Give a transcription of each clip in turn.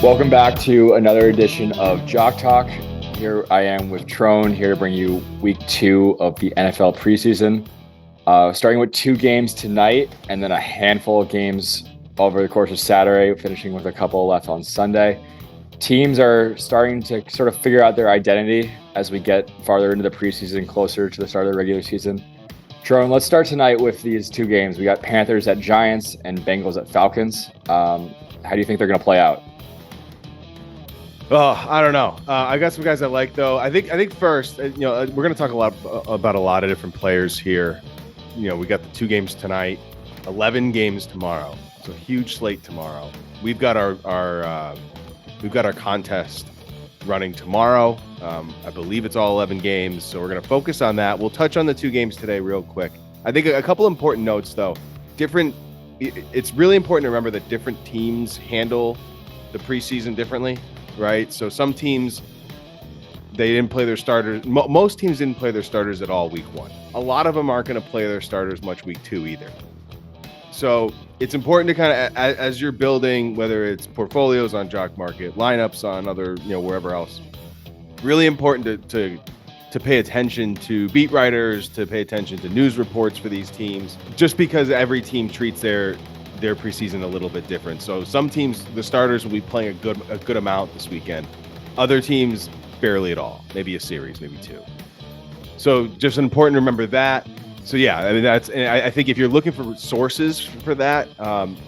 Welcome back to another edition of Jock Talk. Here I am with Trone, here to bring you week 2 of the NFL preseason. Starting with 2 games tonight and then a handful of games over the course of Saturday, finishing with a couple left on Sunday. Teams are starting to sort of figure out their identity as we get farther into the preseason, closer to the start of the regular season. Trone, let's start tonight with these 2 games. We got Panthers at Giants and Bengals at Falcons. How do you think they're going to play out? Oh, I don't know. I got some guys I like, though. I think first, we're going to talk about a lot of different players here. We got the 2 games tonight, 11 games tomorrow. So huge slate tomorrow. We've got our contest running tomorrow. I believe it's all 11 games, so we're going to focus on that. We'll touch on the 2 games today real quick. I think a couple important notes, though. It's really important to remember that different teams handle the preseason differently. Right. So some teams, they didn't play their starters. Most teams didn't play their starters at all week 1. A lot of them aren't going to play their starters much week 2 either. So it's important to kind of, as you're building, whether it's portfolios on Jock Market, lineups on other, wherever else, really important to pay attention to beat writers, to pay attention to news reports for these teams, just because every team treats their preseason a little bit different. So some teams, the starters will be playing a good amount this weekend. Other teams, barely at all. Maybe a series, maybe 2. So just important to remember that. So yeah, I mean, I think if you're looking for sources for that,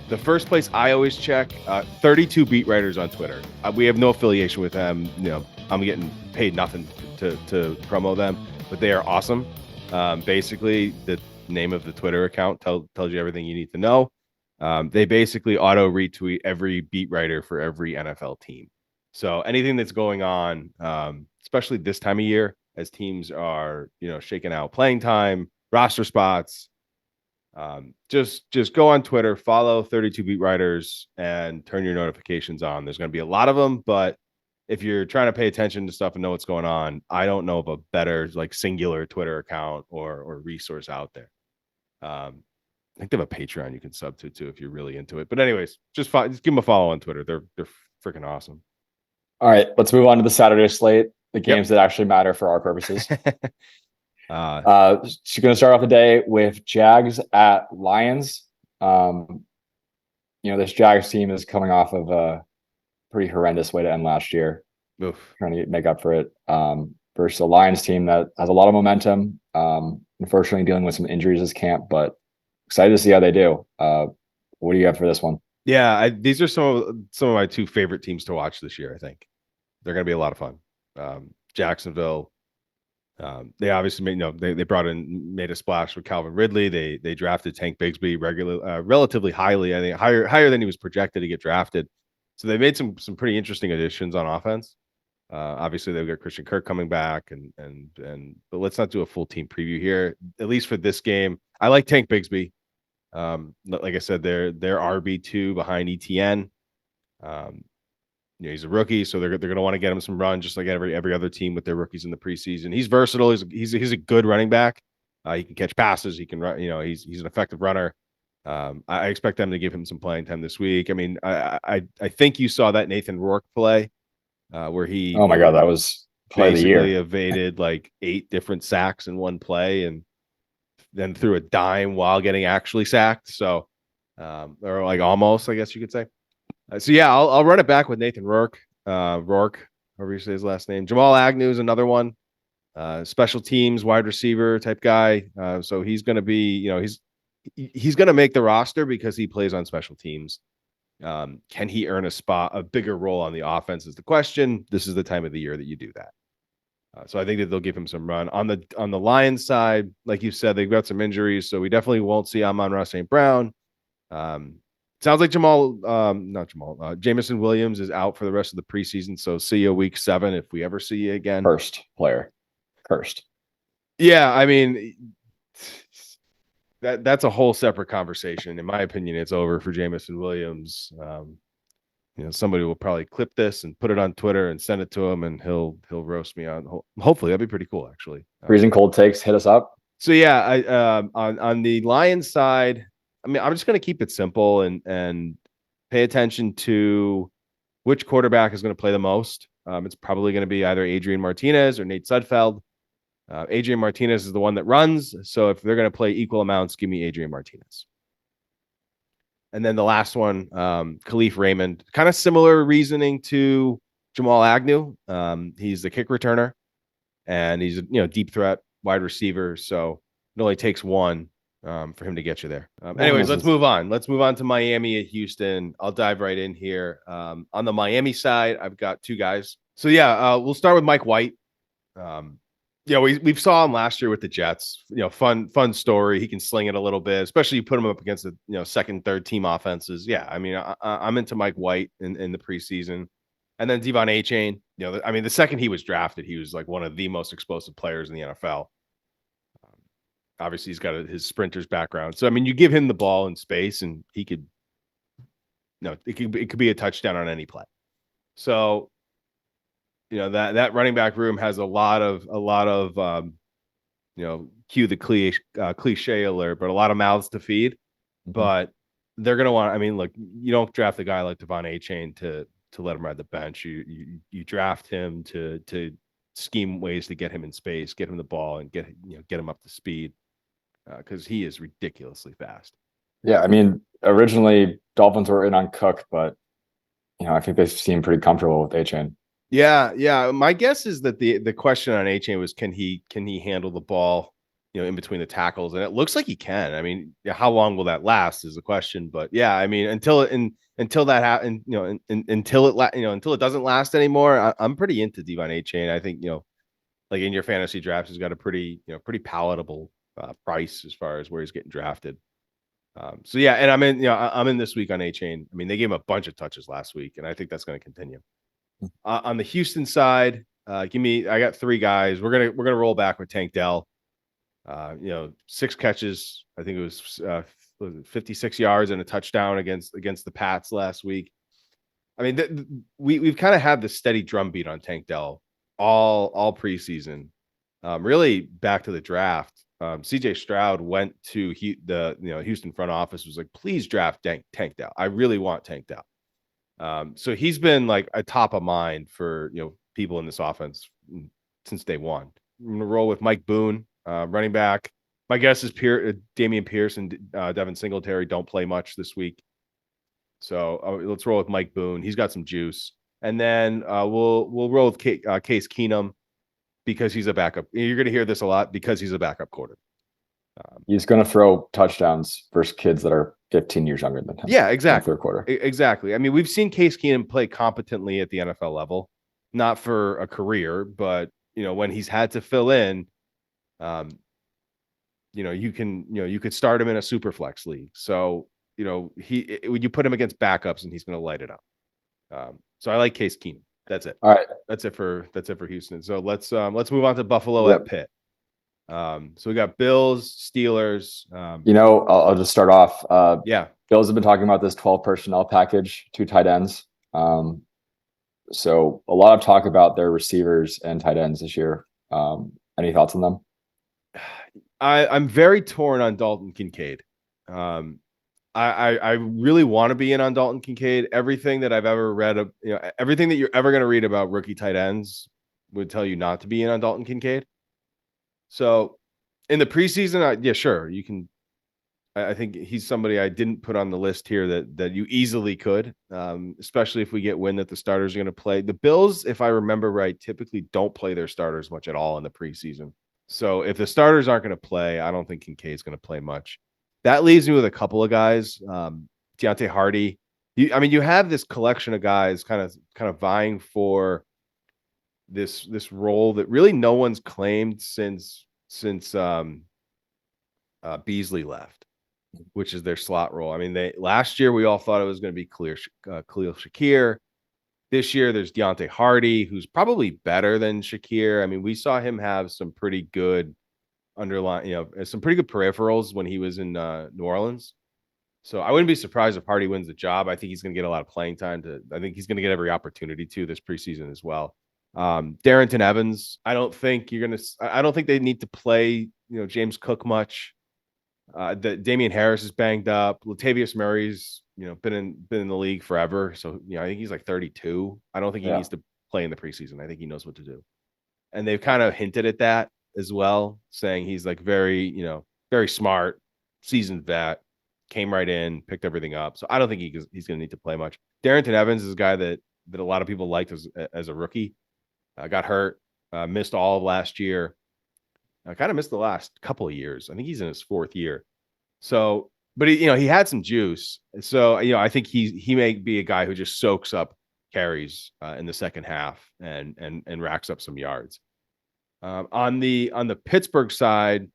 the first place I always check, 32 beat writers on Twitter. We have no affiliation with them. I'm getting paid nothing to promo them, but they are awesome. Basically, the name of the Twitter account tells you everything you need to know. They basically auto retweet every beat writer for every NFL team. So anything that's going on, especially this time of year, as teams are, shaking out playing time, roster spots, just go on Twitter, follow 32 beat writers, and turn your notifications on. There's going to be a lot of them, but if you're trying to pay attention to stuff and know what's going on, I don't know of a better singular Twitter account or resource out there. I think they have a Patreon you can sub to too if you're really into it. But anyways, just give them a follow on Twitter. They're freaking awesome. All right, let's move on to the Saturday slate, the games that actually matter for our purposes. She's going to start off the day with Jags at Lions. This Jags team is coming off of a pretty horrendous way to end last year. Oof. Trying to make up for it. Versus a Lions team that has a lot of momentum. Unfortunately, dealing with some injuries this camp, but excited to see how they do. What do you have for this one? Yeah, these are some of my 2 favorite teams to watch this year. I think they're going to be a lot of fun. Jacksonville, they obviously made a splash with Calvin Ridley. They drafted Tank Bigsby relatively highly. I think higher than he was projected to get drafted. So they made some pretty interesting additions on offense. Obviously, they've got Christian Kirk coming back, but let's not do a full team preview here. At least for this game, I like Tank Bigsby. Like I said, they're RB2 behind ETN. He's a rookie, so they're going to want to get him some run, just like every other team with their rookies in the preseason. He's versatile. He's a good running back. He can catch passes. He can run. He's an effective runner. I expect them to give him some playing time this week. I mean, I think you saw that Nathan Rourke play where he. Oh my God, that was play of the year. Evaded 8 different sacks in one play and then threw a dime while getting actually sacked. So, or almost, I guess you could say. So yeah, I'll run it back with Nathan Rourke, however you say his last name. Jamal Agnew is another one, special teams wide receiver type guy. So he's going to be, he's going to make the roster because he plays on special teams. Can he earn a bigger role on the offense is the question. This is the time of the year that you do that. So I think that they'll give him some run on the Lions side. Like you said, they've got some injuries, so we definitely won't see Amon-Ra St. Brown. Sounds like Jameson Williams is out for the rest of the preseason. So see you week 7 if we ever see you again. First player. Cursed. Yeah, I mean, that's a whole separate conversation. In my opinion, it's over for Jameson Williams. Somebody will probably clip this and put it on Twitter and send it to him, and he'll roast me on. Hopefully, that'd be pretty cool, actually. Freezing cold takes, hit us up. So yeah, on the Lions side, I mean, I'm just going to keep it simple and pay attention to which quarterback is going to play the most. It's probably going to be either Adrian Martinez or Nate Sudfeld. Adrian Martinez is the one that runs. So if they're going to play equal amounts, give me Adrian Martinez. And then the last one, Khalif Raymond, kind of similar reasoning to Jamal Agnew. He's the kick returner, and he's a deep threat wide receiver. So it only takes one for him to get you there. Anyways, let's move on. Let's move on to Miami at Houston. I'll dive right in here. On the Miami side, I've got two guys. So we'll start with Mike White. We saw him last year with the Jets. Fun story. He can sling it a little bit, especially you put him up against the second, third team offenses. Yeah, I mean, I'm into Mike White in the preseason, and then Devon Achane. The second he was drafted, he was like one of the most explosive players in the NFL. Obviously, he's got his sprinter's background, so I mean, you give him the ball in space, and he could. It could be a touchdown on any play. So. That running back room has a lot of cue the cliche alert, but a lot of mouths to feed. Mm-hmm. But they're gonna want. I mean, look, you don't draft a guy like Devon Achane to let him ride the bench. You draft him to scheme ways to get him in space, get him the ball, and get him up to speed because he is ridiculously fast. Yeah, I mean, originally Dolphins were in on Cook, but I think they seem pretty comfortable with Achane. Yeah. My guess is that the question on Achane was can he handle the ball, in between the tackles, and it looks like he can. I mean, how long will that last is the question, but yeah, I mean, until that happens, until it doesn't last anymore, I'm pretty into Devon Achane. I think like in your fantasy drafts, he's got a pretty palatable price as far as where he's getting drafted. And I'm in this week on Achane. I mean, they gave him a bunch of touches last week, and I think that's going to continue. On the Houston side, I got three guys. We're gonna roll back with Tank Dell. 6 catches. I think it was 56 yards and a touchdown against the Pats last week. I mean, we've kind of had the steady drumbeat on Tank Dell all preseason. Really back to the draft. CJ Stroud went to the Houston front office, was like, please draft Tank Dell. I really want Tank Dell. So he's been like a top of mind for people in this offense since day one. I'm gonna roll with Mike Boone, running back. My guess is Dameon Pierce and Devin Singletary don't play much this week, so let's roll with Mike Boone. He's got some juice, and then we'll roll with Case Keenum because he's a backup. You're gonna hear this a lot because he's a backup quarterback. He's going to throw touchdowns versus kids that are 15 years younger than him. Yeah, exactly. Third quarter. Exactly. I mean, we've seen Case Keenum play competently at the NFL level, not for a career, but when he's had to fill in, you could start him in a super flex league. So when you put him against backups, and he's going to light it up. So I like Case Keenum. That's it. All right. That's it for Houston. So let's move on to Buffalo at Pitt. So we got Bills, Steelers. I'll just start off. Bills have been talking about this 12 personnel package, 2 tight ends. So a lot of talk about their receivers and tight ends this year. Any thoughts on them? I'm very torn on Dalton Kincaid. I really want to be in on Dalton Kincaid. Everything that I've ever read, everything that you're ever going to read about rookie tight ends would tell you not to be in on Dalton Kincaid. So in the preseason, sure, you can. I think he's somebody I didn't put on the list here that you easily could, especially if we get wind that the starters are going to play. The Bills, if I remember right, typically don't play their starters much at all in the preseason. So if the starters aren't going to play, I don't think Kincaid's going to play much. That leaves me with a couple of guys. Deontay Hardy. You have this collection of guys kind of vying for this role that really no one's claimed since Beasley left, which is their slot role. I mean, last year we all thought it was going to be Khalil Shakir. This year there's Deontay Hardy, who's probably better than Shakir. I mean, we saw him have some pretty good some pretty good peripherals when he was in New Orleans. So I wouldn't be surprised if Hardy wins the job. I think he's going to get a lot of playing time. I think he's going to get every opportunity to this preseason as well. Darrington Evans, I don't think they need to play James Cook much. The Damian Harris is banged up. Latavius Murray's, been in the league forever. So, I think he's like 32. I don't think he needs to play in the preseason. I think he knows what to do. And they've kind of hinted at that as well, saying he's like very, very smart, seasoned vet, came right in, picked everything up. So I don't think he's going to need to play much. Darrington Evans is a guy that a lot of people liked as a rookie. Got hurt, missed all of last year. Kind of missed the last couple of years. I think he's in his 4th year. So, but he had some juice. So, I think he may be a guy who just soaks up carries in the second half and racks up some yards. On the Pittsburgh side,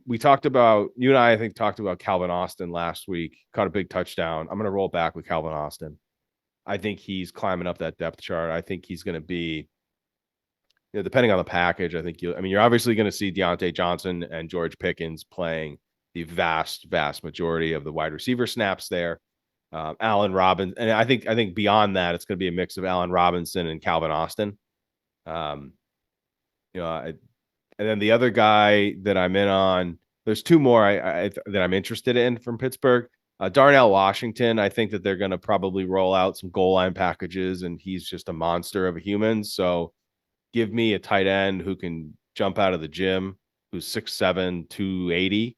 we talked about, you and I think talked about Calvin Austin last week, caught a big touchdown. I'm going to roll back with Calvin Austin. I think he's climbing up that depth chart. I think he's going to be, depending on the package, I think you're obviously going to see Deontay Johnson and George Pickens playing the vast majority of the wide receiver snaps there. Allen Robinson, and I think beyond that, it's going to be a mix of Allen Robinson and Calvin Austin. And then the other guy that I'm in on, there's 2 more that I'm interested in from Pittsburgh. Darnell Washington, I think that they're going to probably roll out some goal line packages, and he's just a monster of a human. So give me a tight end who can jump out of the gym, who's 6'7", 280.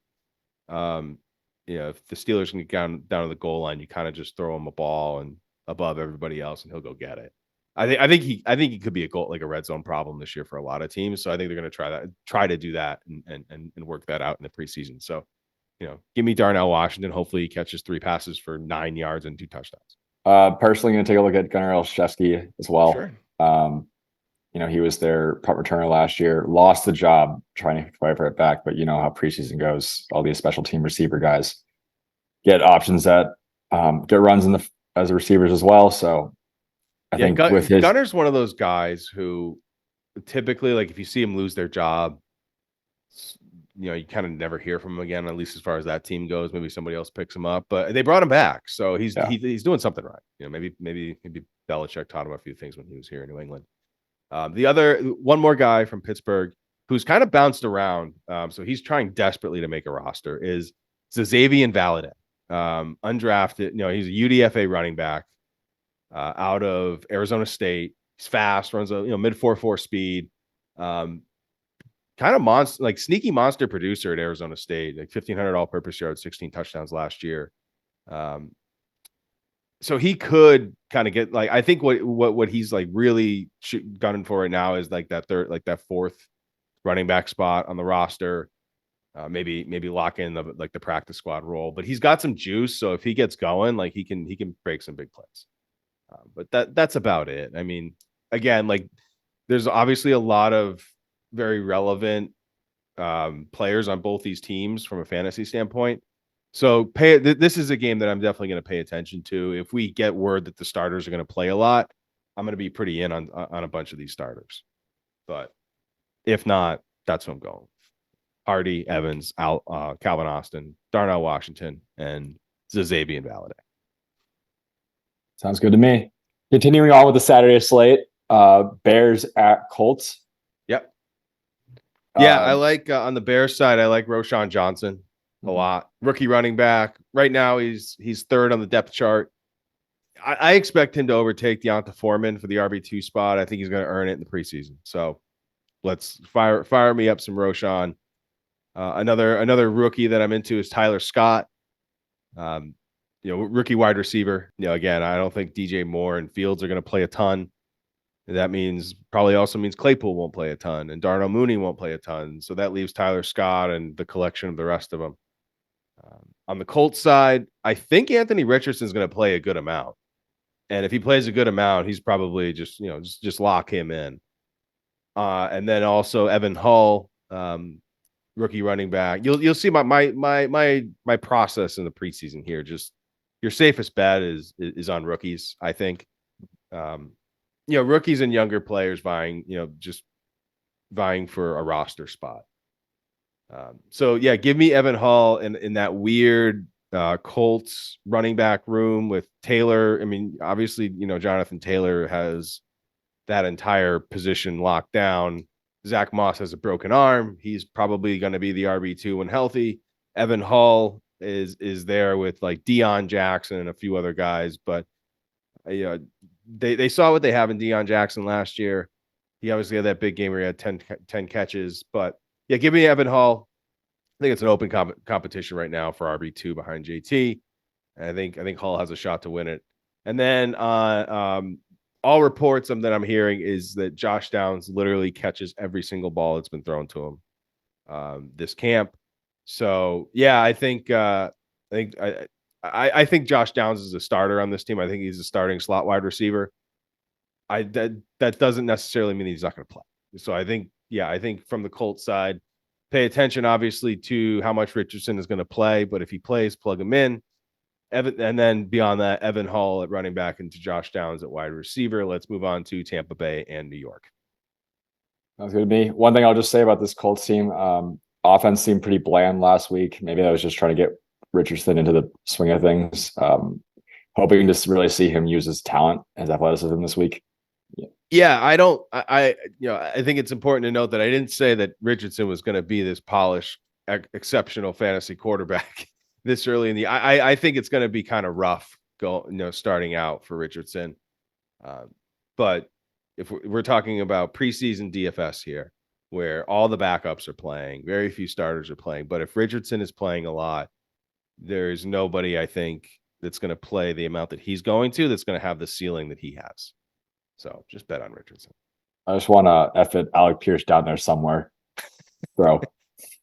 If the Steelers can get down to the goal line, you kind of just throw him a ball and above everybody else, and he'll go get it. I think he could be a goal, like a red zone problem this year for a lot of teams. So I think they're going to try to do that and work that out in the preseason. So, give me Darnell Washington. Hopefully he catches 3 passes for 9 yards and 2 touchdowns. Personally, going to take a look at Gunnar Olszewski as well. Sure. He was their punt returner last year, lost the job trying to fight for it back. But you know how preseason goes. All these special team receiver guys get options that get runs as receivers as well. So I think with Gunner's one of those guys who typically, like, if you see him lose their job, you kind of never hear from him again, at least as far as that team goes. Maybe somebody else picks him up, but they brought him back. So he's doing something right. Maybe Belichick taught him a few things when he was here in New England. One more guy from Pittsburgh who's kind of bounced around. So he's trying desperately to make a roster is Xavier Valade. Undrafted, he's a UDFA running back out of Arizona State. He's fast, runs a mid 4.4 speed. Kind of monster, like sneaky monster producer at Arizona State, like 1,500 all-purpose yards, 16 touchdowns last year. So he could kind of get, like, I think what he's like really gunning for right now is like that 4th running back spot on the roster. Maybe lock in the practice squad role, but he's got some juice. So if he gets going, like he can break some big plays. But that's about it. I mean, again, like there's obviously a lot of very relevant players on both these teams from a fantasy standpoint. So this is a game that I'm definitely going to pay attention to. If we get word that the starters are going to play a lot, I'm going to be pretty in on a bunch of these starters. But if not, that's what I'm going. Hardy, Evans, Calvin Austin, Darnell Washington, and Xavier Valade. Sounds good to me. Continuing on with the Saturday slate, Bears at Colts. Yep. Yeah, I like on the Bears side, I like Roschon Johnson a lot. Rookie running back. Right now, he's 3rd on the depth chart. I expect him to overtake Deonta Foreman for the RB2 spot. I think he's going to earn it in the preseason. So let's fire me up some Roschon. Another rookie that I'm into is Tyler Scott. Rookie wide receiver. Again, I don't think DJ Moore and Fields are going to play a ton. That probably also means Claypool won't play a ton and Darnell Mooney won't play a ton. So that leaves Tyler Scott and the collection of the rest of them. On the Colts side, I think Anthony Richardson is going to play a good amount. And if he plays a good amount, he's probably just lock him in. And then also Evan Hull, rookie running back. You'll see my process in the preseason here. Just your safest bet is on rookies, I think. Rookies and younger players vying for a roster spot. So yeah, give me Evan Hull in that weird Colts running back room with Taylor. I mean, obviously, Jonathan Taylor has that entire position locked down. Zach Moss has a broken arm. He's probably going to be the RB2 when healthy. Evan Hull is there with like Deion Jackson and a few other guys, but they saw what they have in Deion Jackson last year. He obviously had that big game where he had 10 catches, but yeah, give me Evan Hull. I think it's an open competition right now for RB2 behind JT. And I think Hull has a shot to win it. And then all reports that I'm hearing is that Josh Downs literally catches every single ball that's been thrown to him this camp. So yeah, I think Josh Downs is a starter on this team. I think he's a starting slot wide receiver. That doesn't necessarily mean he's not going to play. So I think from the Colts side, pay attention obviously to how much Richardson is going to play, but if he plays, plug him in. And then beyond that, Evan Hull at running back and to Josh Downs at wide receiver. Let's move on to Tampa Bay and New York. Sounds good to me. One thing I'll just say about this Colts team, offense seemed pretty bland last week. Maybe that was just trying to get Richardson into the swing of things. Hoping to really see him use his talent, his athleticism this week. Yeah, I think it's important to note that I didn't say that Richardson was going to be this polished, exceptional fantasy quarterback this early in the. I think it's going to be kind of rough starting out for Richardson. But if we're talking about preseason DFS here, where all the backups are playing, very few starters are playing, but if Richardson is playing a lot, there's nobody I think that's going to play the amount that he's going to that's going to have the ceiling that he has. So just bet on Richardson. I just want to F it Alec Pierce down there somewhere. Bro.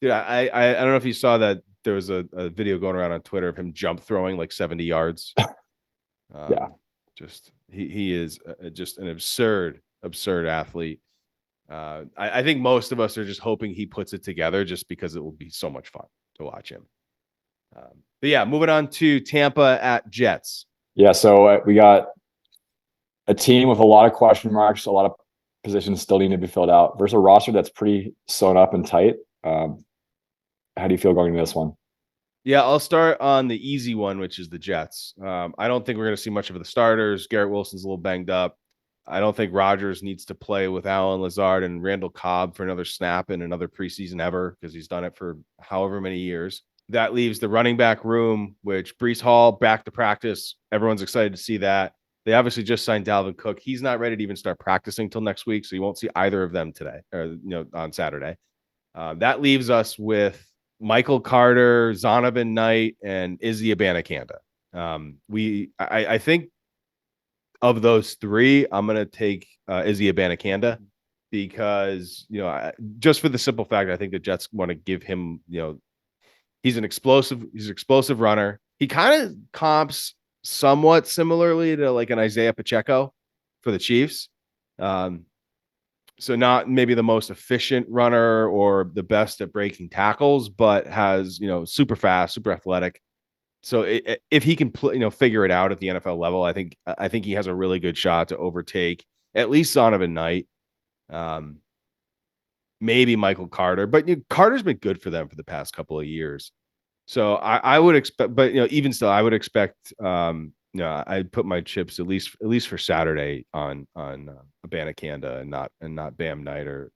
Dude, I don't know if you saw that there was a video going around on Twitter of him jump throwing like 70 yards. Yeah. Just he is just an absurd athlete. I think most of us are just hoping he puts it together just because it will be so much fun to watch him. But yeah, moving on to Tampa at Jets. Yeah, so we got a team with a lot of question marks, a lot of positions still need to be filled out versus a roster that's pretty sewn up and tight. How do you feel going into this one? Yeah, I'll start on the easy one, which is the Jets. I don't think we're going to see much of the starters. Garrett Wilson's a little banged up. I don't think Rodgers needs to play with Allen Lazard and Randall Cobb for another snap in another preseason ever because he's done it for however many years. That leaves the running back room, which Breece Hall back to practice. Everyone's excited to see that. They obviously just signed Dalvin Cook. He's not ready to even start practicing till next week, so you won't see either of them today or on Saturday. That leaves us with Michael Carter, Zonovan Knight, and Izzy Abanikanda. I think of those three, I'm going to take Izzy Abanikanda because, just for the simple fact, I think the Jets want to give him, he's an explosive runner. He kind of comps somewhat similarly to like an Isaiah Pacheco for the Chiefs. So not maybe the most efficient runner or the best at breaking tackles, but has, super fast, super athletic. So if he can figure it out at the NFL level, I think he has a really good shot to overtake at least Zonovan Knight. Maybe Michael Carter, but Carter's been good for them for the past couple of years. So I would expect, but even still, I would expect. I'd put my chips at least for Saturday on Abanikanda and not Bam Knight or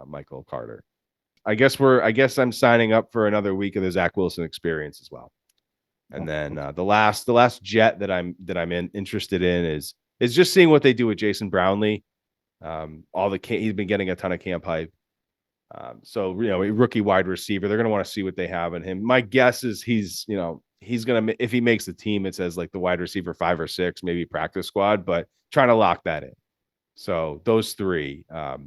Michael Carter. I guess I'm signing up for another week of the Zach Wilson experience as well. And then the last Jet that I'm interested in is just seeing what they do with Jason Brownlee. He's been getting a ton of camp hype. So a rookie wide receiver, they're going to want to see what they have in him. My guess is he's going to, if he makes the team, it says like the wide receiver 5 or 6, maybe practice squad, but trying to lock that in. So those three,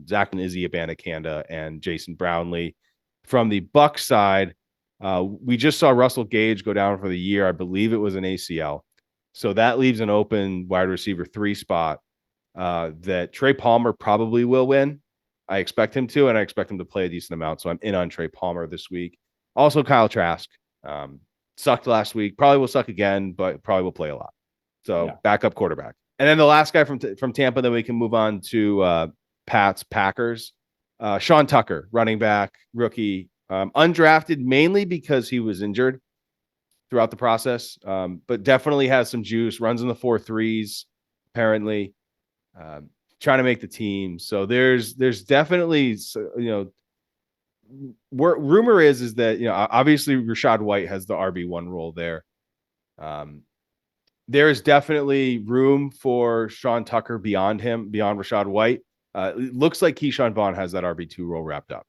Zach and Izzy Abanikanda and Jason Brownlee. From the Bucs side, we just saw Russell Gage go down for the year. I believe it was an ACL. So that leaves an open wide receiver 3 spot that Trey Palmer probably will win. I expect him to, and I expect him to play a decent amount. So I'm in on Trey Palmer this week. Also, Kyle Trask sucked last week. Probably will suck again, but probably will play a lot. So backup quarterback. And then the last guy from Tampa, then we can move on to Pat's Packers. Sean Tucker, running back, rookie, undrafted mainly because he was injured throughout the process, but definitely has some juice. Runs in the 4.3s, apparently. Trying to make the team. So there's definitely, rumor is that, obviously Rachaad White has the RB1 role there. There is definitely room for Sean Tucker beyond Rachaad White. It looks like Keyshawn Vaughn has that RB2 role wrapped up.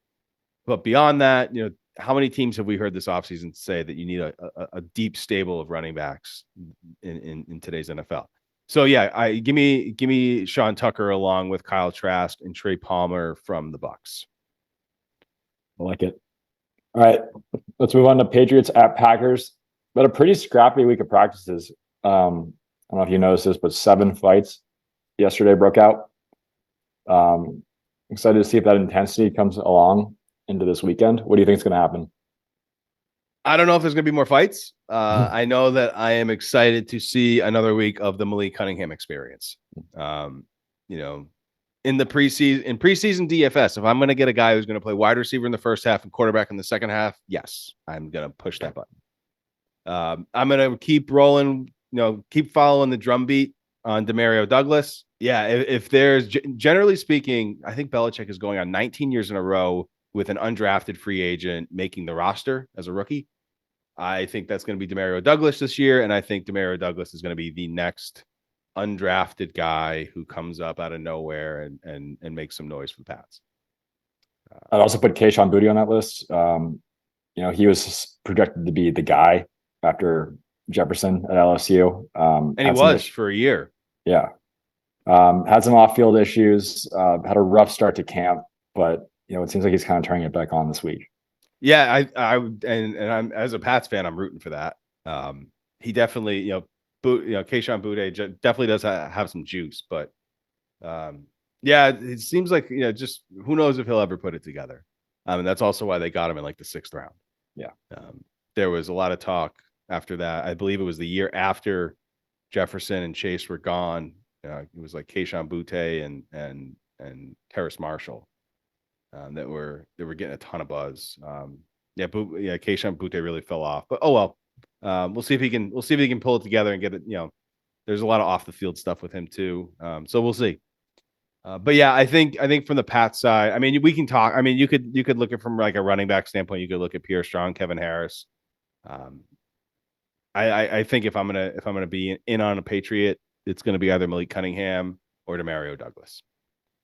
But beyond that, how many teams have we heard this offseason say that you need a deep stable of running backs in today's NFL? So yeah, give me Sean Tucker along with Kyle Trask and Trey Palmer from the Bucs. I like it. All right, let's move on to Patriots at Packers. But a pretty scrappy week of practices. I don't know if you noticed this, but 7 fights yesterday broke out. Excited to see if that intensity comes along into this weekend. What do you think is going to happen? I don't know if there's going to be more fights. I know that I am excited to see another week of the Malik Cunningham experience. In preseason DFS, if I'm going to get a guy who's going to play wide receiver in the first half and quarterback in the second half, yes, I'm going to push that button. I'm going to keep rolling, keep following the drumbeat on Demario Douglas. Yeah, if there's, generally speaking, I think Belichick is going on 19 years in a row with an undrafted free agent making the roster as a rookie. I think that's going to be Demario Douglas this year, and I think Demario Douglas is going to be the next undrafted guy who comes up out of nowhere and makes some noise for the Pats. I'd also put Kayshon Boutte on that list. He was projected to be the guy after Jefferson at LSU. And he was for a year. Yeah. Had some off-field issues, had a rough start to camp, but it seems like he's kind of turning it back on this week. Yeah, I'm as a Pats fan, I'm rooting for that. He definitely, Kayshon Boutte definitely does have some juice, but yeah, it seems like just who knows if he'll ever put it together. And that's also why they got him in like the 6th round. Yeah, there was a lot of talk after that. I believe it was the year after Jefferson and Chase were gone. It was like Kayshon Boutte and Terrace Marshall. That were getting a ton of buzz. Kayshon Boutte really fell off, but oh well. We'll see if he can pull it together and get it. There's a lot of off the field stuff with him too. So we'll see. But yeah, I think from the Pats side, I mean, we can talk. I mean, you could look at from like a running back standpoint. You could look at Pierre Strong, Kevin Harris. I think if I'm gonna be in on a Patriot, it's gonna be either Malik Cunningham or Demario Douglas.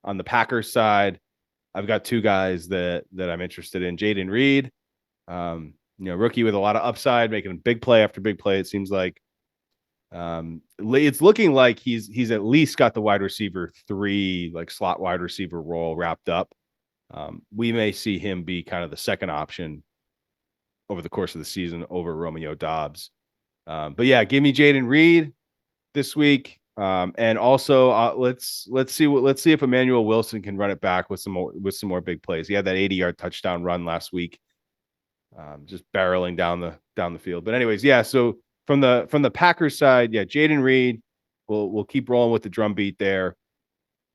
On the Packers side, I've got 2 guys that I'm interested in. Jaden Reed, rookie with a lot of upside, making big play after big play. It seems like it's looking like he's at least got the wide receiver 3, like slot wide receiver role wrapped up. We may see him be kind of the second option over the course of the season over Romeo Doubs. But yeah, give me Jaden Reed this week. And also let's see if Emmanuel Wilson can run it back with some more big plays. He had that 80-yard touchdown run last week, just barreling down the field. But anyways, yeah. So from the Packers side, yeah, Jaden Reed, we'll keep rolling with the drum beat there,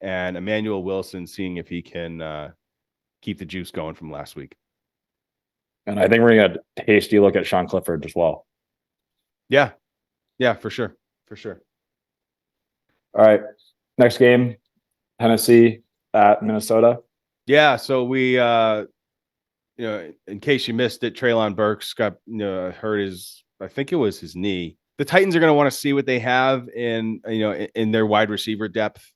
and Emmanuel Wilson seeing if he can keep the juice going from last week. And I think we're gonna get a hasty look at Sean Clifford as well. Yeah, for sure. All right, next game, Tennessee at Minnesota. Yeah, so we, in case you missed it, Treylon Burks got hurt I think it was his knee. The Titans are going to want to see what they have in their wide receiver depth.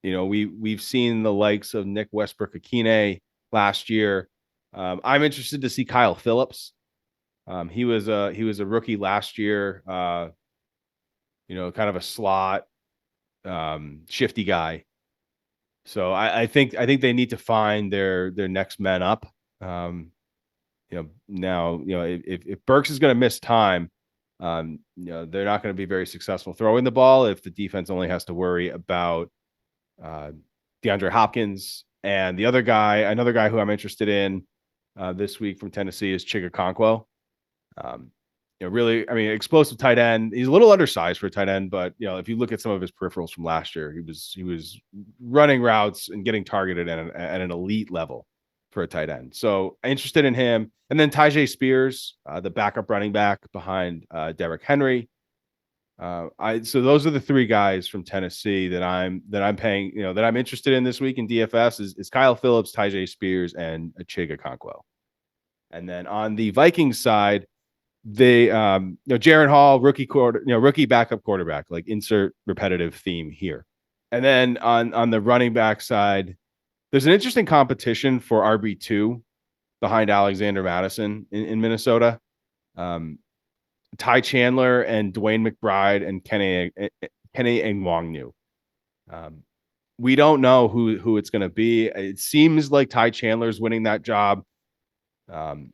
We've seen the likes of Nick Westbrook-Akine last year. I'm interested to see Kyle Phillips. He was a rookie last year. Kind of a slot. Shifty guy. So I think they need to find their next men up. If Burks is going to miss time, they're not going to be very successful throwing the ball if the defense only has to worry about DeAndre Hopkins. And another guy who I'm interested in this week from Tennessee is Chig Okonkwo. Really, I mean, explosive tight end. He's a little undersized for a tight end, but if you look at some of his peripherals from last year, he was running routes and getting targeted at an elite level for a tight end. So interested in him. And then Tyjae Spears, the backup running back behind Derrick Henry. So those are the three guys from Tennessee that I'm paying, that I'm interested in this week in DFS is Kyle Phillips, Tyjae Spears, and Chiga Conquo. And then on the Vikings side, they Jaron Hall, rookie backup quarterback, like insert repetitive theme here. And then on the running back side, there's an interesting competition for RB2 behind Alexander Madison in Minnesota. Ty Chandler and Dwayne McBride and Kenny Nwangwu. We don't know who it's going to be. It seems like Ty Chandler's winning that job. Kenny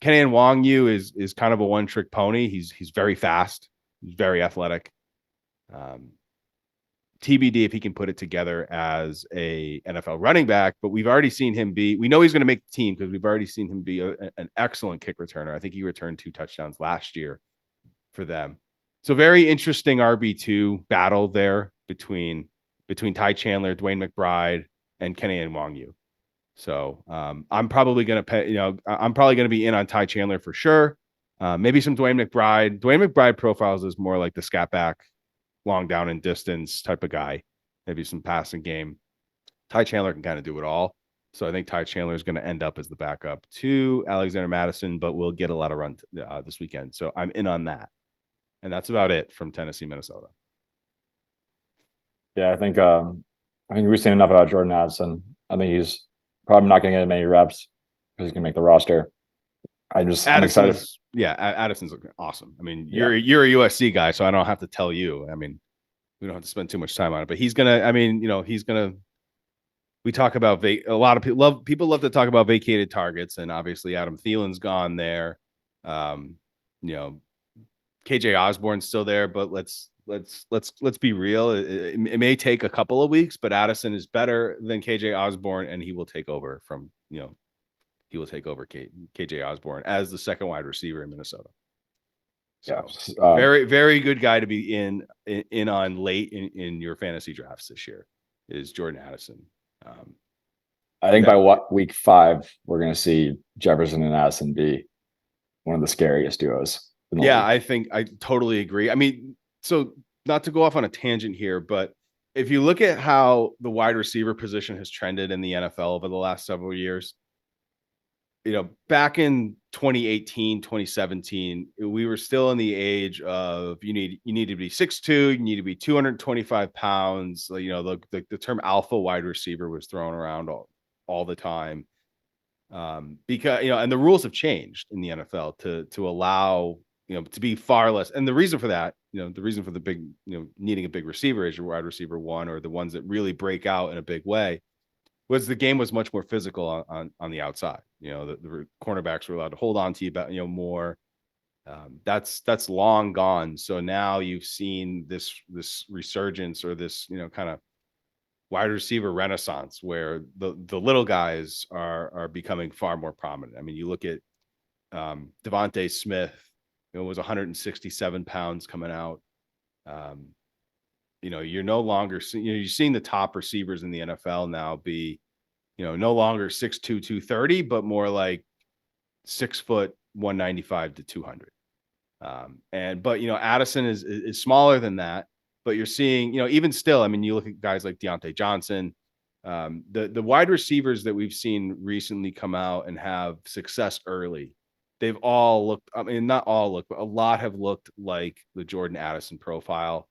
Nwangwu is kind of a one-trick pony. He's very fast. He's very athletic. TBD if he can put it together as a NFL running back, but we've already seen him we know he's going to make the team because we've already seen him be an excellent kick returner. I think he returned 2 touchdowns last year for them. So very interesting RB2 battle there between Ty Chandler, Dwayne McBride, and Kenny Nwangwu. So I'm probably going to pay, I'm probably going to be in on Ty Chandler for sure. Maybe some Dwayne McBride. Dwayne McBride profiles is more like the scat back, long down and distance type of guy. Maybe some passing game. Ty Chandler can kind of do it all. So I think Ty Chandler is going to end up as the backup to Alexander Madison, but will get a lot of run this weekend. So I'm in on that. And that's about it from Tennessee, Minnesota. Yeah, I think we've seen enough about Jordan Addison. I think he's probably not going to get many reps because he's going to make the roster. I'm excited. Yeah, Addison's awesome. I mean, you're a USC guy, so I don't have to tell you. I mean, we don't have to spend too much time on it, but he's gonna. We talk about a lot of people love to talk about vacated targets, and obviously Adam Thielen's gone there. KJ Osborne's still there, but let's be real. It may take a couple of weeks, but Addison is better than KJ Osborne, and he will take over from KJ Osborne as the second wide receiver in Minnesota. So very, very good guy to be in on late in your fantasy drafts this year is Jordan Addison. I think by week 5, we're going to see Jefferson and Addison be one of the scariest duos. Yeah, I think I totally agree. I mean, so not to go off on a tangent here, but if you look at how the wide receiver position has trended in the NFL over the last several years, back in 2018, 2017, we were still in the age of you need to be 6'2", you need to be 225 pounds. The term alpha wide receiver was thrown around all the time. Because and the rules have changed in the NFL to allow to be far less. And the reason for that, the reason for the big, needing a big receiver as your wide receiver 1 or the ones that really break out in a big way was the game was much more physical on the outside. The cornerbacks were allowed to hold on to you more. That's long gone. So now you've seen this resurgence or this, kind of wide receiver renaissance where the little guys are becoming far more prominent. I mean, you look at Devontae Smith, was 167 pounds coming out. You're no longer you're seeing the top receivers in the NFL now be, no longer 6'2", 230, but more like 6 foot, 195 to 200. But Addison is smaller than that. But you're seeing, even still, I mean, you look at guys like Deontay Johnson, the wide receivers that we've seen recently come out and have success early. They've all looked, I mean, not all look, but a lot have looked like the Jordan Addison profile,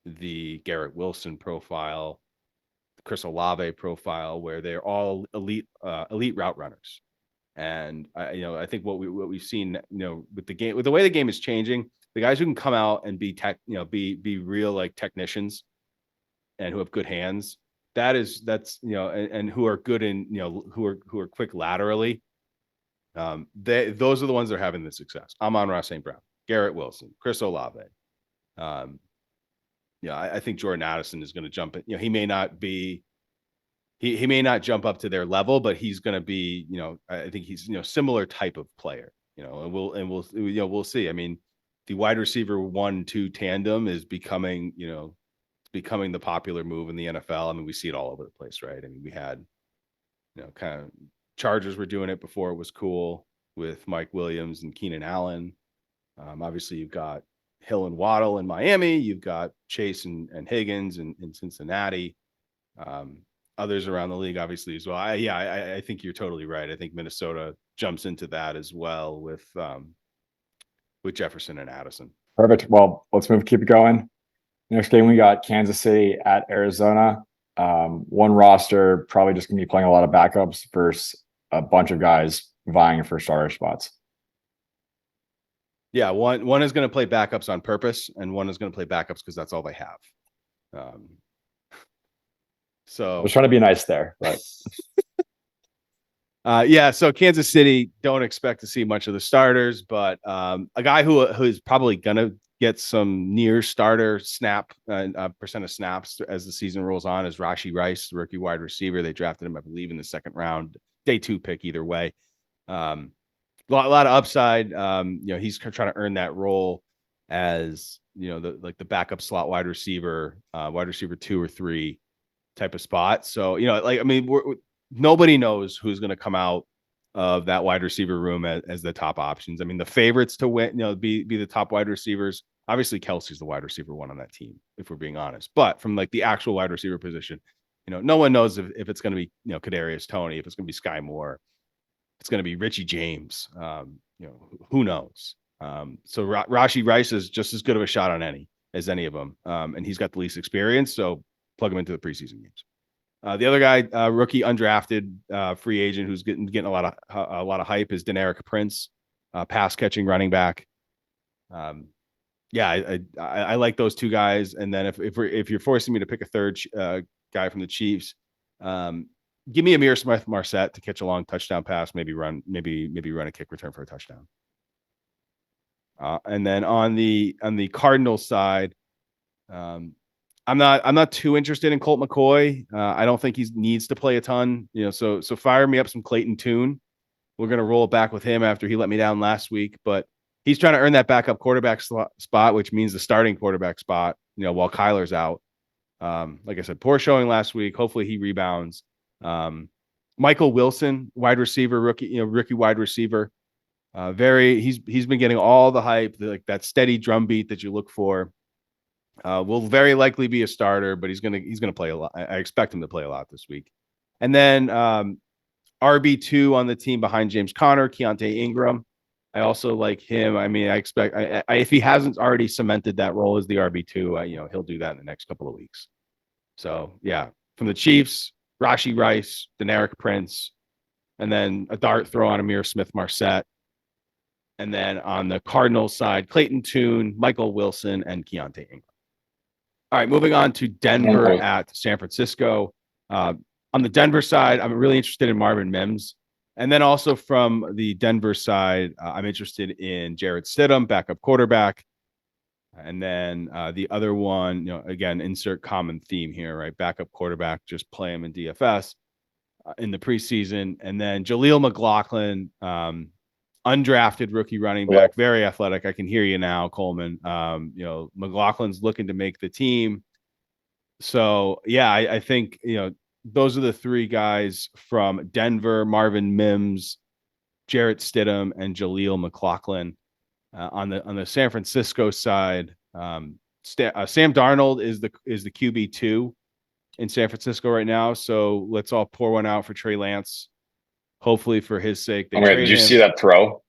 the Garrett Wilson profile, the Chris Olave profile, where they're all elite route runners. And I think what we've seen, with the game, with the way the game is changing, the guys who can come out and be be real like technicians and who have good hands, that's and who are good in, who are quick laterally. Those are the ones that are having the success. Amon-Ra St. Brown, Garrett Wilson, Chris Olave. I think Jordan Addison is going to jump in. He may not be, he may not jump up to their level, but he's going to be, I think he's, similar type of player, and we'll see. I mean, the wide receiver 1-2 tandem is becoming, becoming the popular move in the NFL. I mean, we see it all over the place, right? I mean, we had, kind of Chargers were doing it before it was cool with Mike Williams and Keenan Allen. Obviously you've got, Hill and Waddle in Miami. You've got Chase and Higgins in Cincinnati. Others around the league, obviously, as well. I think you're totally right. I think Minnesota jumps into that as well with Jefferson and Addison. Perfect. Well, let's keep it going. Next game, we got Kansas City at Arizona. One roster, probably just going to be playing a lot of backups versus a bunch of guys vying for starter spots. Yeah, one is going to play backups on purpose, and one is going to play backups because that's all they have. So I was trying to be nice there, but so Kansas City, don't expect to see much of the starters, but a guy who is probably going to get some near starter percent of snaps as the season rolls on is Rashee Rice, the rookie wide receiver. They drafted him, I believe, in the second round, day 2 pick either way. A lot of upside. He's trying to earn that role as the backup slot wide receiver 2 or 3 type of spot. So nobody knows who's going to come out of that wide receiver room as the top options. I mean, the favorites to win, be the top wide receivers. Obviously, Kelsey's the wide receiver 1 on that team, if we're being honest. But from the actual wide receiver position, no one knows if it's going to be Kadarius Toney, if it's going to be Sky Moore, it's going to be Richie James. Who knows? So Rashee Rice is just as good of a shot on as any of them, and he's got the least experience. So plug him into the preseason games. The other guy, rookie undrafted free agent who's getting a lot of hype is Deneric Prince, pass catching running back. I like those 2 guys. And then if you're forcing me to pick a third guy from the Chiefs, give me Amir Smith-Marset to catch a long touchdown pass, maybe run a kick return for a touchdown. And then on the Cardinals side, I'm not too interested in Colt McCoy. I don't think he needs to play a ton. So fire me up some Clayton Tune. We're gonna roll it back with him after he let me down last week, but he's trying to earn that backup quarterback spot, which means the starting quarterback spot. While Kyler's out. Like I said, poor showing last week. Hopefully he rebounds. Michael Wilson, wide receiver, rookie wide receiver. He's been getting all the hype, that steady drumbeat that you look for. Will very likely be a starter, but he's gonna play a lot. I expect him to play a lot this week. And then RB2 on the team behind James Conner, Keontae Ingram. I also like him. I mean, I expect if he hasn't already cemented that role as the RB2, he'll do that in the next couple of weeks. So yeah, from the Chiefs, Rashee Rice, Deneric Prince, and then a dart throw on Amir Smith-Marset. And then on the Cardinals side, Clayton Tune, Michael Wilson, and Keontae Ingram. All right, moving on to Denver at San Francisco. On the Denver side, I'm really interested in Marvin Mims. And then also from the Denver side, I'm interested in Jarrett Stidham, backup quarterback. And then the other one, again, insert common theme here, right? Backup quarterback, just play him in DFS in the preseason. And then Jaleel McLaughlin, undrafted rookie running back, very athletic. I can hear you now, Coleman. McLaughlin's looking to make the team. So, yeah, I think, those are the 3 guys from Denver: Marvin Mims, Jarrett Stidham, and Jaleel McLaughlin. On the San Francisco side, Sam Darnold is the QB2 in San Francisco right now. So let's all pour one out for Trey Lance. Hopefully, for his sake. Did you see that throw?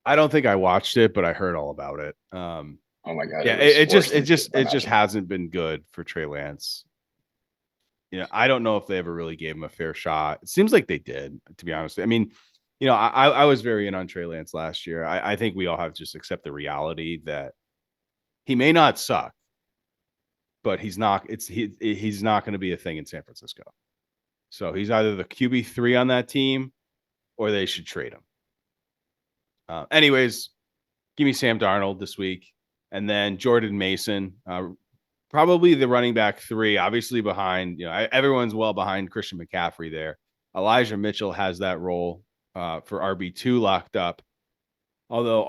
I don't think I watched it, but I heard all about it. Oh my God! Yeah, it just hasn't been good for Trey Lance. I don't know if they ever really gave him a fair shot. It seems like they did, to be honest. I mean, I was very in on Trey Lance last year. I think we all have to just accept the reality that he may not suck, but he's not going to be a thing in San Francisco. So he's either the QB3 on that team or they should trade him. Anyways, give me Sam Darnold this week. And then Jordan Mason, probably the running back 3, obviously behind, everyone's well behind Christian McCaffrey there. Elijah Mitchell has that role for RB2 locked up. Although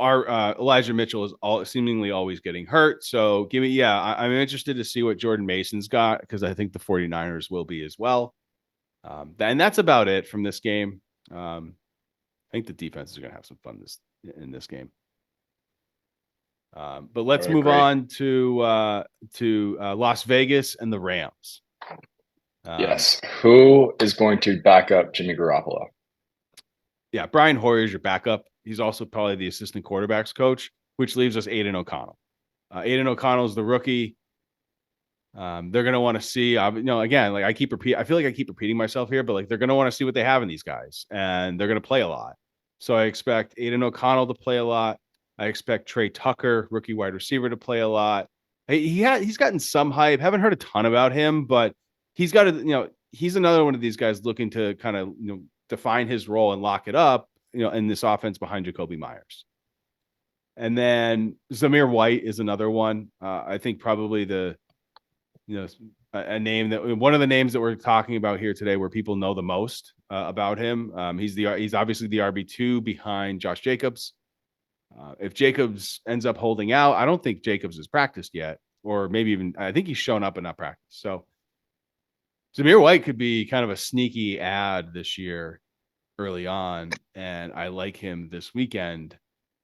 Elijah Mitchell is seemingly always getting hurt. So I'm interested to see what Jordan Mason's got, because I think the 49ers will be as well. And that's about it from this game. I think the defense is going to have some fun in this game. But let's move on to Las Vegas and the Rams. Yes. Who is going to back up Jimmy Garoppolo? Yeah, Brian Hoyer is your backup. He's also probably the assistant quarterbacks coach, which leaves us Aiden O'Connell. Aiden O'Connell is the rookie. They're going to want to see, again, like I feel like I keep repeating myself here, but like they're going to want to see what they have in these guys, and they're going to play a lot. So I expect Aiden O'Connell to play a lot. I expect Trey Tucker, rookie wide receiver, to play a lot. He's gotten some hype. Haven't heard a ton about him, but he's got he's another one of these guys looking to kind of, define his role and lock it up, in this offense behind Jacoby Myers. And then Zamir White is another one. I think probably a name that one of the names that we're talking about here today, where people know the most about him. He's obviously the RB2 behind Josh Jacobs. If Jacobs ends up holding out, I don't think Jacobs has practiced yet, or maybe even I think he's shown up and not practiced. So Zamir White could be kind of a sneaky ad this year early on, and I like him this weekend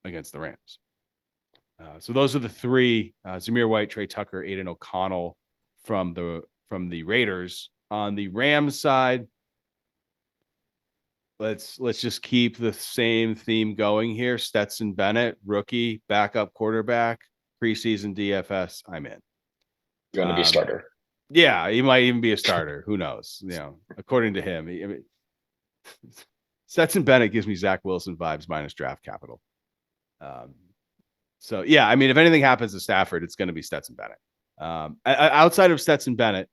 against the Rams. So those are the three: Zamir White, Trey Tucker, Aiden O'Connell from the Raiders. On the Rams side, let's just keep the same theme going here. Stetson Bennett, rookie, backup quarterback, preseason DFS. I'm in. Going to be a starter. Yeah, he might even be a starter. Who knows? According to him, Stetson Bennett gives me Zach Wilson vibes minus draft capital. So yeah, I mean, if anything happens to Stafford, it's going to be Stetson Bennett. Outside of Stetson Bennett,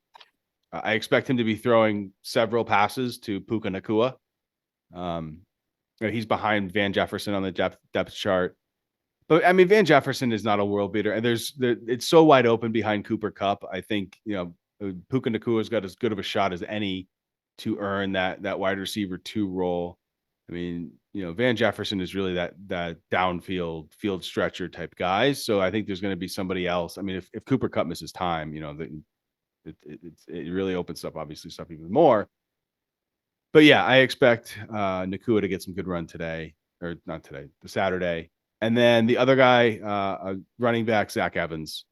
I expect him to be throwing several passes to Puka Nacua. He's behind Van Jefferson on the depth chart. But I mean, Van Jefferson is not a world beater, and it's so wide open behind Cooper Kupp. I think Puka Nacua's got as good of a shot as any to earn that wide receiver 2 role. I mean, Van Jefferson is really that downfield field stretcher type guy. So I think there's going to be somebody else. I mean, if Cooper Kupp misses time, it really opens up obviously stuff even more. But yeah, I expect Nacua to get some good run today, or not today, the Saturday. And then the other guy, running back Zach Evans.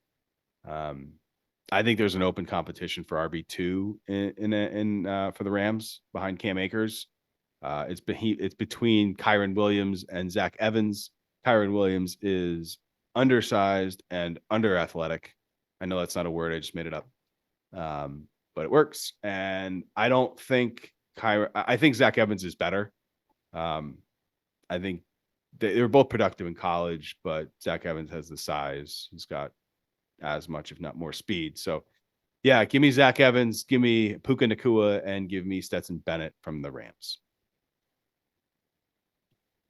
I think there's an open competition for RB2 for the Rams behind Cam Akers. It's between Kyren Williams and Zach Evans. Kyren Williams is undersized and under athletic. I know that's not a word. I just made it up. But it works. And I don't think I think Zach Evans is better. I think they were both productive in college, but Zach Evans has the size. He's got as much, if not more, speed. So, yeah, give me Zach Evans, give me Puka Nacua, and give me Stetson Bennett from the Rams.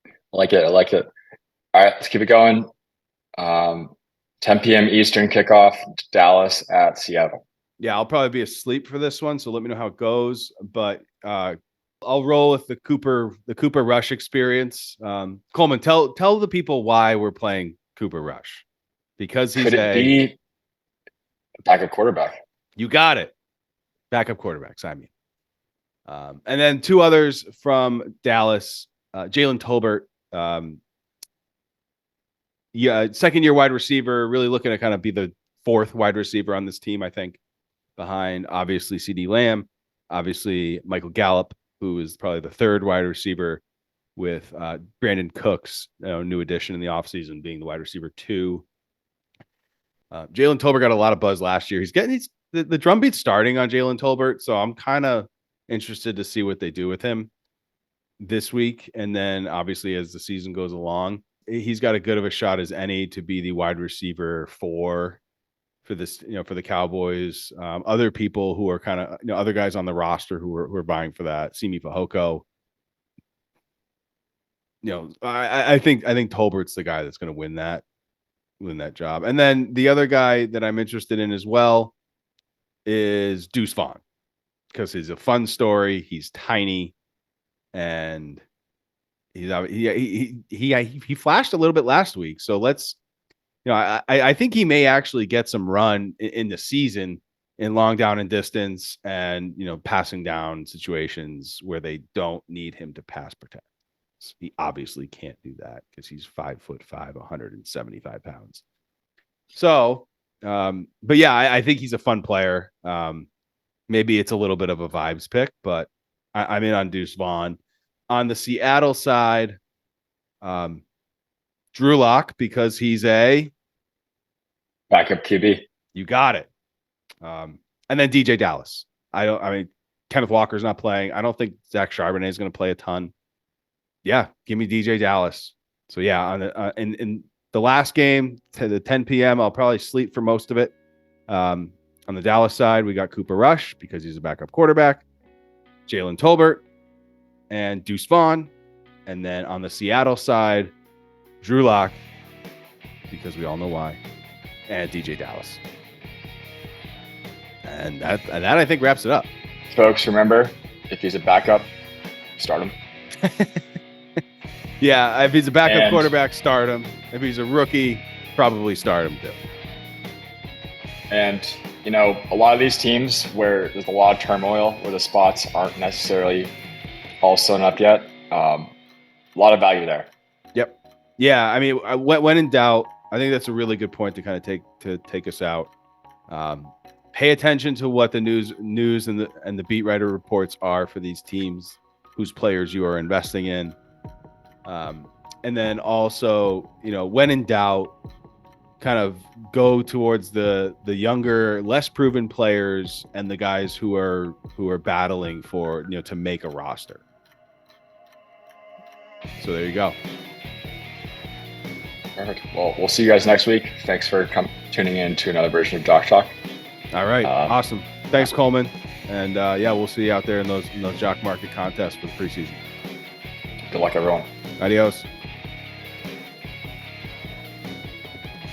I like it. All right, let's keep it going. 10 p.m. Eastern kickoff, Dallas at Seattle. Yeah, I'll probably be asleep for this one, so let me know how it goes. But I'll roll with the Cooper Rush experience. Coleman, tell the people why we're playing Cooper Rush. Because he's a backup quarterback. You got it. Backup quarterbacks, I mean. And then 2 others from Dallas. Jalen Tolbert. Second-year wide receiver, really looking to kind of be the 4th wide receiver on this team, I think, behind obviously CeeDee Lamb, obviously Michael Gallup, who is probably the 3rd wide receiver, with Brandon Cooks, new addition in the offseason, being the wide receiver 2. Jalen Tolbert got a lot of buzz last year. The drumbeat's starting on Jalen Tolbert, so I'm kind of interested to see what they do with him this week. And then obviously as the season goes along, he's got a good of a shot as any to be the wide receiver 4 for this, for the Cowboys. Other people who are kind of, other guys on the roster who are vying for that. Simi Fehoko. I think Tolbert's the guy that's going to win that job. And then the other guy that I'm interested in as well is Deuce Vaughn, because he's a fun story. He's tiny, and he flashed a little bit last week. So let's, I think he may actually get some run in the season in long down and distance, and passing down situations where they don't need him to pass protect. He obviously can't do that because he's 5'5", 175 pounds. So, but yeah, I think he's a fun player. Maybe it's a little bit of a vibes pick, but I'm in on Deuce Vaughn. On the Seattle side, Drew Lock, because he's a Backup QB. you got it. And then DJ Dallas. I mean, Kenneth Walker's not playing. I don't think Zach Charbonnet is going to play a ton. Yeah, give me DJ Dallas. So yeah, on the in the last game to the 10 p.m., I'll probably sleep for most of it. On the Dallas side, we got Cooper Rush because he's a backup quarterback, Jalen Tolbert, and Deuce Vaughn. And then on the Seattle side, Drew Lock, because we all know why, and DJ Dallas. And that I think wraps it up. Folks, remember, if he's a backup, start him. Yeah, if he's a backup quarterback, start him. If he's a rookie, probably start him too. And, you know, a lot of these teams where there's a lot of turmoil, where the spots aren't necessarily all sewn up yet, a lot of value there. Yep. Yeah, I mean, when in doubt, I think that's a really good point to kind of take us out. Pay attention to what the news and the beat writer reports are for these teams, whose players you are investing in. And then also, you know, when in doubt, kind of go towards the younger, less proven players and the guys who are battling for, you know, to make a roster. So there you go. Perfect. Well, we'll see you guys next week. Thanks for tuning in to another version of Jock Talk. All right. Awesome. Thanks, Coleman. And yeah, we'll see you out there in those Jock Market contests for the preseason. Good luck, everyone. Adios.